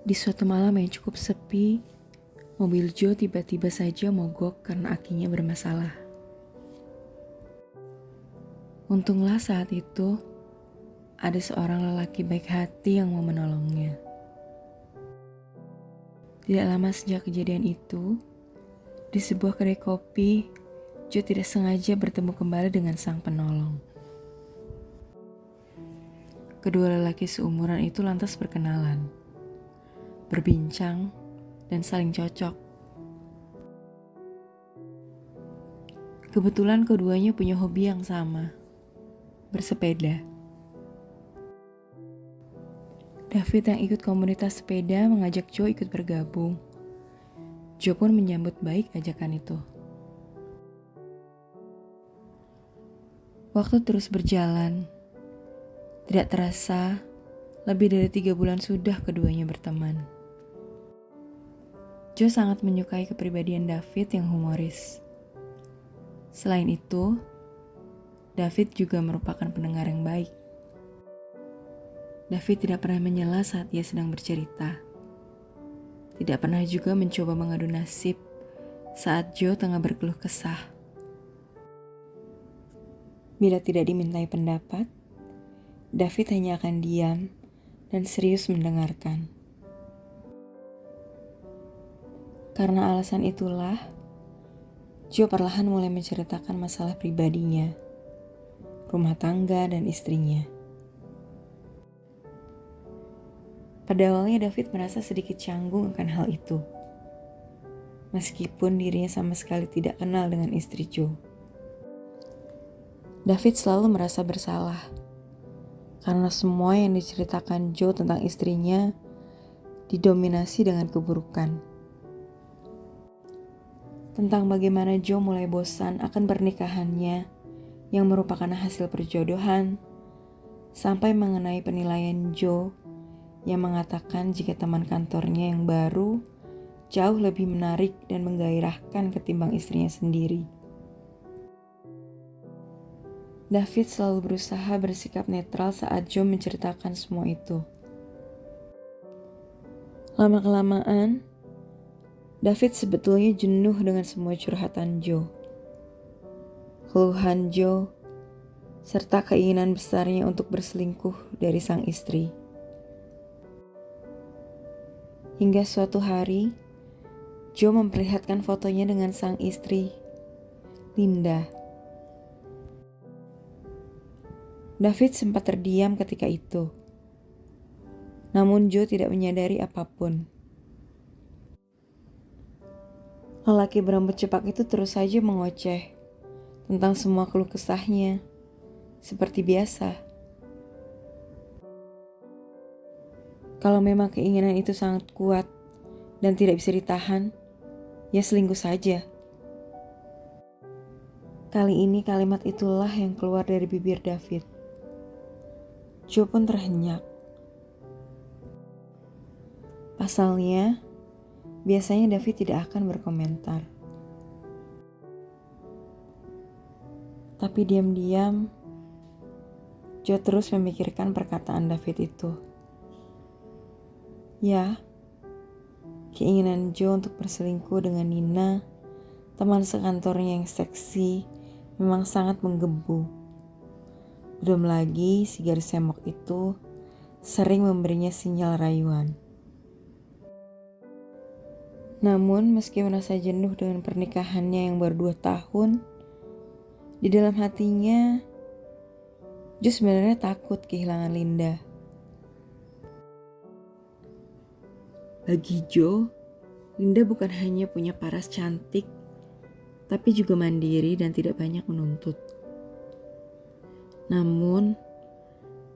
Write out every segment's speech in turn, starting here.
Di suatu malam yang cukup sepi, mobil Joe tiba-tiba saja mogok karena akinya bermasalah. Untunglah saat itu, ada seorang lelaki baik hati yang mau menolongnya. Tidak lama sejak kejadian itu, di sebuah kedai kopi, Joe tidak sengaja bertemu kembali dengan sang penolong. Kedua lelaki seumuran itu lantas berkenalan, berbincang, dan saling cocok. Kebetulan keduanya punya hobi yang sama, bersepeda. David yang ikut komunitas sepeda mengajak Joe ikut bergabung. Joe pun menyambut baik ajakan itu. Waktu terus berjalan. Tidak terasa, lebih dari 3 bulan sudah keduanya berteman. Joe sangat menyukai kepribadian David yang humoris. Selain itu, David juga merupakan pendengar yang baik. David tidak pernah menyela saat ia sedang bercerita. Tidak pernah juga mencoba mengadu nasib saat Joe tengah berkeluh kesah. Bila tidak dimintai pendapat, David hanya akan diam dan serius mendengarkan. Karena alasan itulah, Joe perlahan mulai menceritakan masalah pribadinya, rumah tangga, dan istrinya. Pada awalnya David merasa sedikit canggung akan hal itu, meskipun dirinya sama sekali tidak kenal dengan istri Joe. David selalu merasa bersalah, karena semua yang diceritakan Joe tentang istrinya didominasi dengan keburukan. Tentang bagaimana Joe mulai bosan akan pernikahannya yang merupakan hasil perjodohan, sampai mengenai penilaian Joe yang mengatakan jika teman kantornya yang baru jauh lebih menarik dan menggairahkan ketimbang istrinya sendiri. David selalu berusaha bersikap netral saat Joe menceritakan semua itu. Lama-kelamaan, David sebetulnya jenuh dengan semua curhatan Joe. Keluhan Joe, serta keinginan besarnya untuk berselingkuh dari sang istri. Hingga suatu hari, Joe memperlihatkan fotonya dengan sang istri, Linda. David sempat terdiam ketika itu. Namun Joe tidak menyadari apapun. Lelaki berambut cepak itu terus saja mengoceh tentang semua keluh kesahnya, seperti biasa. Kalau memang keinginan itu sangat kuat dan tidak bisa ditahan, ya selingkuh saja. Kali ini kalimat itulah yang keluar dari bibir David. Joe pun terhenyak. Pasalnya, biasanya David tidak akan berkomentar. Tapi diam-diam, Joe terus memikirkan perkataan David itu. Ya, keinginan Joe untuk berselingkuh dengan Nina, teman sekantornya yang seksi, memang sangat menggebu. Belum lagi si garis semok itu sering memberinya sinyal rayuan. Namun meski merasa jenuh dengan pernikahannya yang baru 2 tahun, di dalam hatinya Joe sebenarnya takut kehilangan Linda. Bagi Joe, Linda bukan hanya punya paras cantik, tapi juga mandiri dan tidak banyak menuntut. Namun,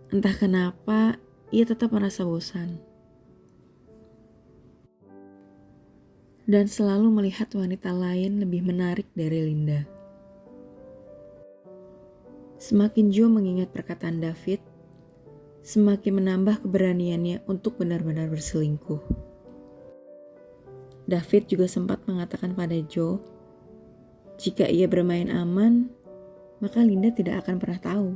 entah kenapa ia tetap merasa bosan. Dan selalu melihat wanita lain lebih menarik dari Linda. Semakin Joe mengingat perkataan David, semakin menambah keberaniannya untuk benar-benar berselingkuh. David juga sempat mengatakan pada Joe, jika ia bermain aman, maka Linda tidak akan pernah tahu.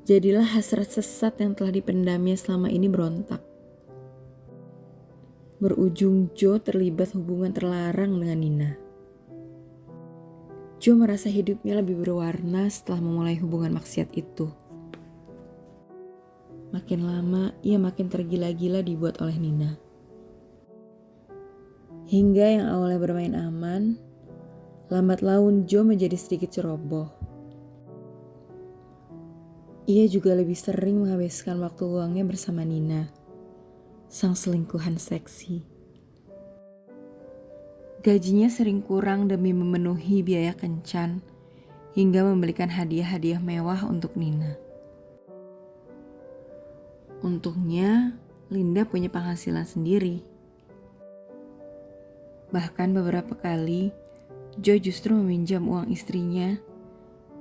Jadilah hasrat sesat yang telah dipendamnya selama ini berontak. Berujung Joe terlibat hubungan terlarang dengan Nina. Joe merasa hidupnya lebih berwarna setelah memulai hubungan maksiat itu. Makin lama, ia makin tergila-gila dibuat oleh Nina. Hingga yang awalnya bermain aman, lambat laun Joe menjadi sedikit ceroboh. Ia juga lebih sering menghabiskan waktu luangnya bersama Nina, sang selingkuhan seksi. Gajinya sering kurang demi memenuhi biaya kencan, hingga membelikan hadiah-hadiah mewah untuk Nina. Untungnya, Linda punya penghasilan sendiri. Bahkan beberapa kali, Joe justru meminjam uang istrinya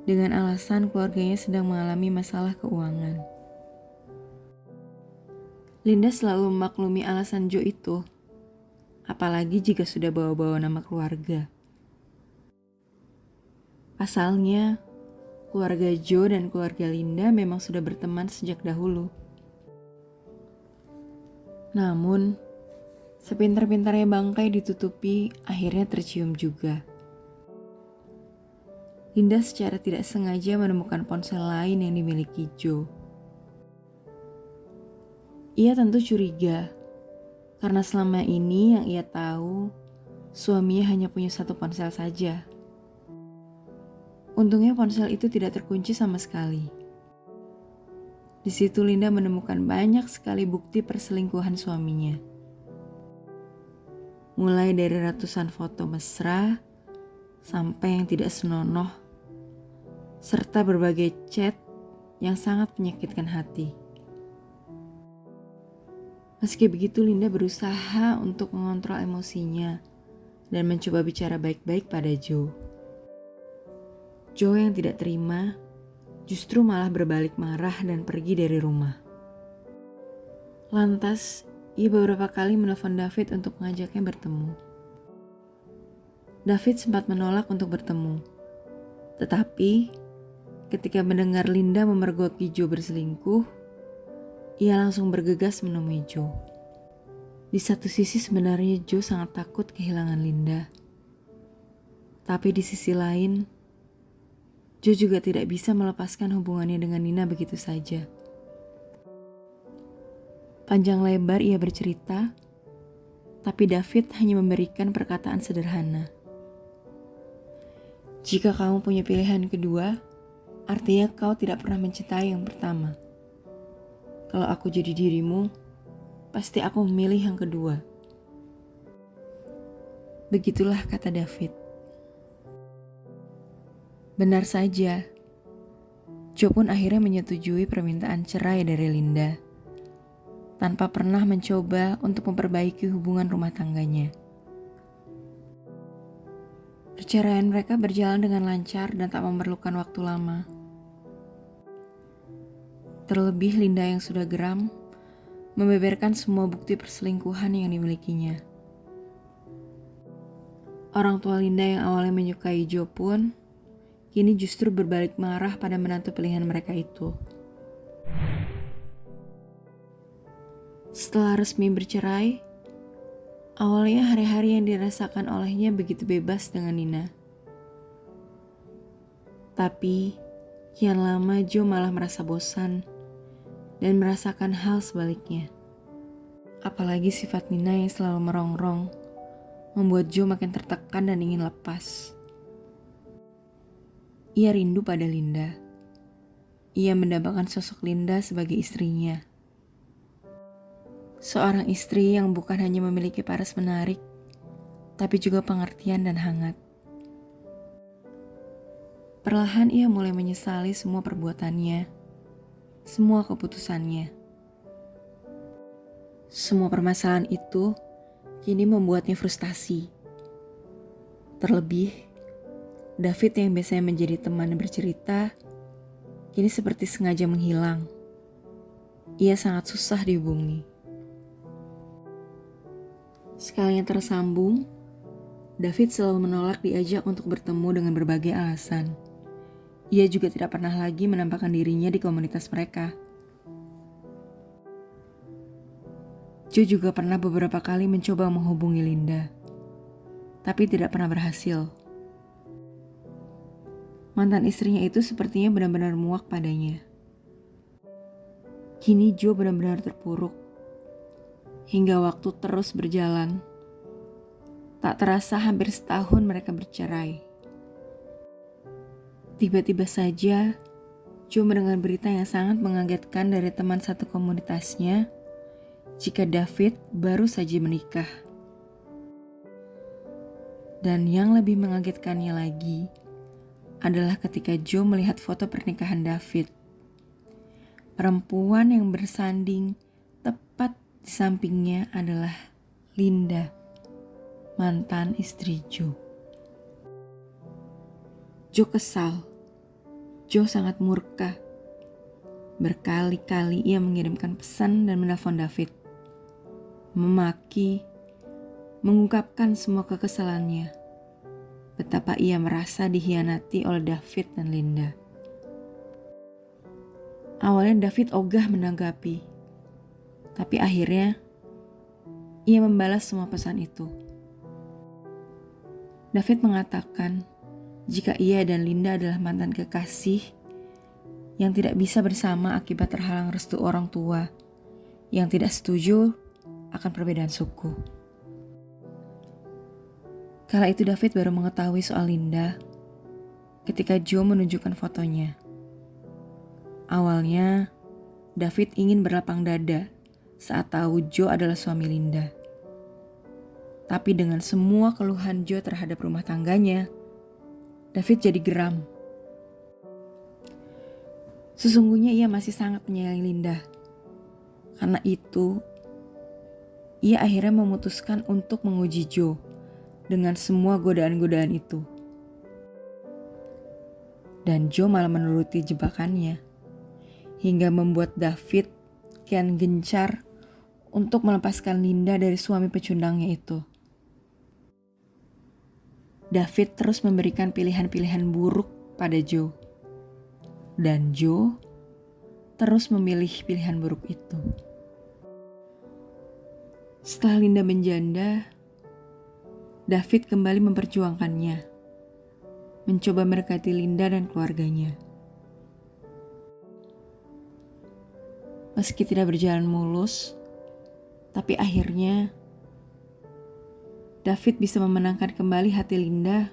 dengan alasan keluarganya sedang mengalami masalah keuangan. Linda selalu memaklumi alasan Joe itu, apalagi jika sudah bawa-bawa nama keluarga. Pasalnya, keluarga Joe dan keluarga Linda memang sudah berteman sejak dahulu. Namun, sepintar-pintarnya bangkai ditutupi, akhirnya tercium juga. Linda secara tidak sengaja menemukan ponsel lain yang dimiliki Joe. Ia tentu curiga, karena selama ini yang ia tahu, suaminya hanya punya satu ponsel saja. Untungnya ponsel itu tidak terkunci sama sekali. Di situ Linda menemukan banyak sekali bukti perselingkuhan suaminya. Mulai dari ratusan foto mesra, sampai yang tidak senonoh, serta berbagai chat yang sangat menyakitkan hati. Meski begitu, Linda berusaha untuk mengontrol emosinya dan mencoba bicara baik-baik pada Joe. Joe yang tidak terima justru malah berbalik marah dan pergi dari rumah. Lantas, ia beberapa kali menelpon David untuk mengajaknya bertemu. David sempat menolak untuk bertemu, tetapi ketika mendengar Linda memergoki Joe berselingkuh, ia langsung bergegas menemui Joe. Di satu sisi sebenarnya Joe sangat takut kehilangan Linda. Tapi di sisi lain, Joe juga tidak bisa melepaskan hubungannya dengan Nina begitu saja. Panjang lebar ia bercerita, tapi David hanya memberikan perkataan sederhana. Jika kamu punya pilihan kedua, artinya kau tidak pernah mencintai yang pertama. Kalau aku jadi dirimu, pasti aku memilih yang kedua. Begitulah kata David. Benar saja, Joe pun akhirnya menyetujui permintaan cerai dari Linda, tanpa pernah mencoba untuk memperbaiki hubungan rumah tangganya. Perceraian mereka berjalan dengan lancar dan tak memerlukan waktu lama. Terlebih Linda yang sudah geram, membeberkan semua bukti perselingkuhan yang dimilikinya. Orang tua Linda yang awalnya menyukai Joe pun, kini justru berbalik marah pada menantu pilihan mereka itu. Setelah resmi bercerai, awalnya hari-hari yang dirasakan olehnya begitu bebas dengan Nina. Tapi, kian lama Joe malah merasa bosan dan merasakan hal sebaliknya. Apalagi sifat Nina yang selalu merongrong, membuat Joe makin tertekan dan ingin lepas. Ia rindu pada Linda. Ia mendambakan sosok Linda sebagai istrinya. Seorang istri yang bukan hanya memiliki paras menarik, tapi juga pengertian dan hangat. Perlahan ia mulai menyesali semua perbuatannya, semua keputusannya. Semua permasalahan itu kini membuatnya frustasi. Terlebih, David yang biasanya menjadi teman bercerita, kini seperti sengaja menghilang. Ia sangat susah dihubungi. Sekalinya tersambung, David selalu menolak diajak untuk bertemu dengan berbagai alasan. Ia juga tidak pernah lagi menampakkan dirinya di komunitas mereka. Joe juga pernah beberapa kali mencoba menghubungi Linda, tapi tidak pernah berhasil. Mantan istrinya itu sepertinya benar-benar muak padanya. Kini Joe benar-benar terpuruk. Hingga waktu terus berjalan, tak terasa hampir setahun mereka bercerai. Tiba-tiba saja, Joe mendengar berita yang sangat mengagetkan dari teman satu komunitasnya jika David baru saja menikah. Dan yang lebih mengagetkannya lagi adalah ketika Joe melihat foto pernikahan David. Perempuan yang bersanding tepat di sampingnya adalah Linda, mantan istri Joe. Joe kesal. Joe sangat murka. Berkali-kali ia mengirimkan pesan dan menelpon David. Memaki, mengungkapkan semua kekesalannya. Betapa ia merasa dikhianati oleh David dan Linda. Awalnya David ogah menanggapi, tapi akhirnya ia membalas semua pesan itu. David mengatakan jika ia dan Linda adalah mantan kekasih yang tidak bisa bersama akibat terhalang restu orang tua yang tidak setuju akan perbedaan suku. Kala itu David baru mengetahui soal Linda ketika Joe menunjukkan fotonya. Awalnya, David ingin berlapang dada saat tahu Joe adalah suami Linda. Tapi dengan semua keluhan Joe terhadap rumah tangganya, David jadi geram. Sesungguhnya ia masih sangat menyayangi Linda. Karena itu, ia akhirnya memutuskan untuk menguji Joe dengan semua godaan-godaan itu. Dan Joe malah menuruti jebakannya, hingga membuat David kian gencar untuk melepaskan Linda dari suami pecundangnya itu. David terus memberikan pilihan-pilihan buruk pada Joe. Dan Joe terus memilih pilihan buruk itu. Setelah Linda menjanda, David kembali memperjuangkannya, mencoba mendekati Linda dan keluarganya. Meski tidak berjalan mulus, tapi akhirnya David bisa memenangkan kembali hati Linda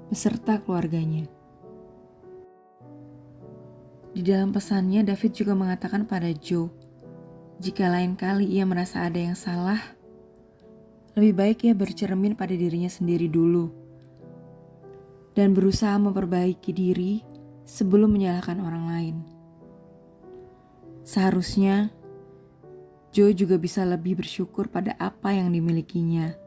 beserta keluarganya. Di dalam pesannya, David juga mengatakan pada Joe, jika lain kali ia merasa ada yang salah, lebih baik ia bercermin pada dirinya sendiri dulu dan berusaha memperbaiki diri sebelum menyalahkan orang lain. Seharusnya Joe juga bisa lebih bersyukur pada apa yang dimilikinya